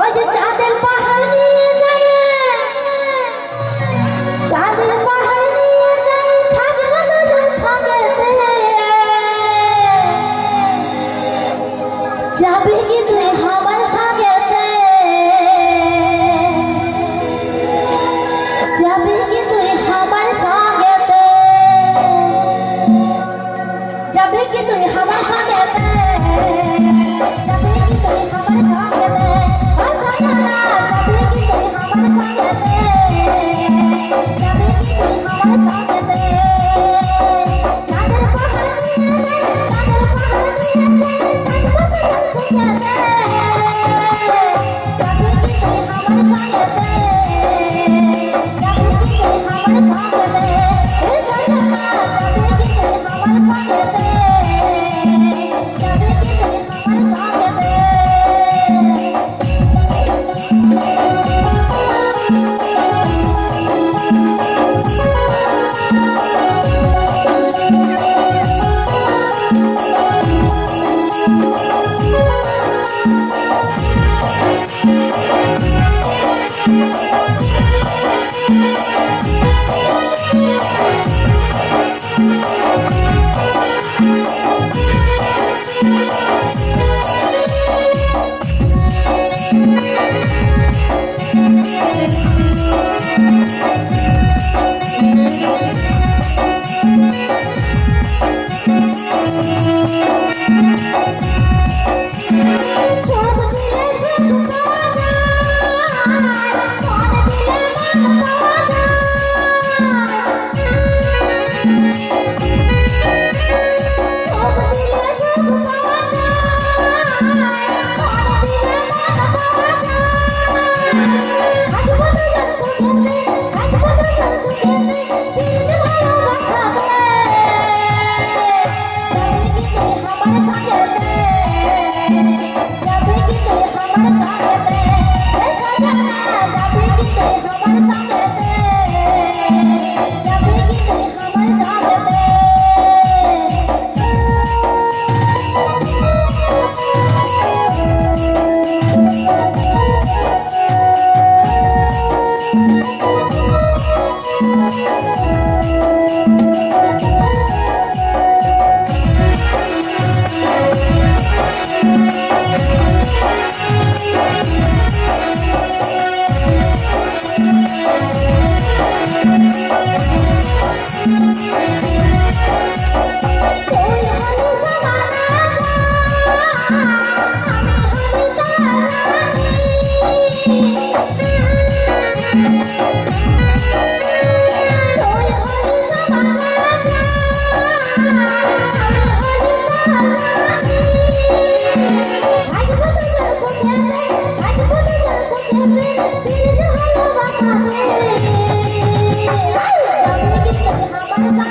ওই যে চাঁদের পাহাড় নিয়ে যায়, চাঁদের পাহাড় নিয়ে যায়, থাকবো দুজন সঙ্গেতে। যাবি কি তুই আমার সঙ্গেতে? যাবি কি তুই আমার সঙ্গেতে? যাবি কি তুই আমার সঙ্গেতে? যাবি কি তুই আমার সঙ্গেতে? ও সোনা, যাবি কি তুই আমার সঙ্গেতে? যাবি কি তুই আমার সঙ্গেতে? চাঁদের পাহাড় নিয়ে যায়, চাঁদের পাহাড় নিয়ে যায়, থাকবো দুজন সঙ্গেতে। যাবি কি তুই আমার সঙ্গেতে? যাবি কি তুই আমার সঙ্গেতে?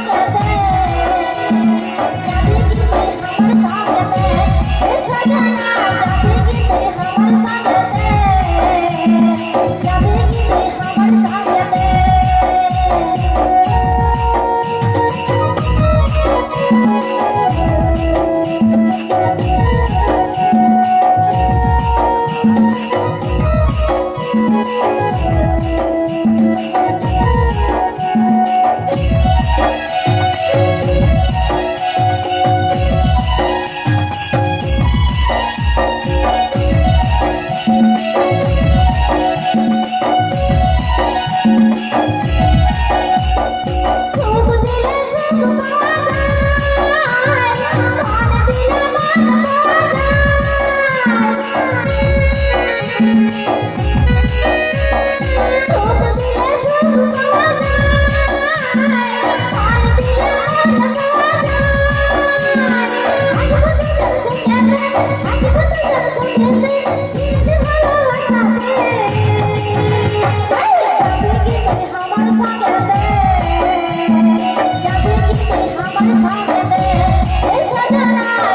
ও সোনা,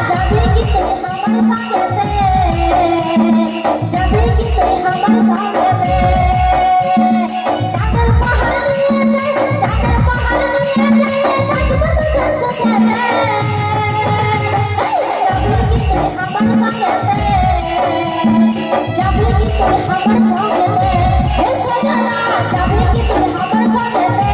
যাবি কি তুই আমার সঙ্গেতে? যাবি কি তুই আমার সঙ্গেতে? Jabli তুই আমার সঙ্গেতে হে সজনা যাবি কি তুই আমার সঙ্গেতে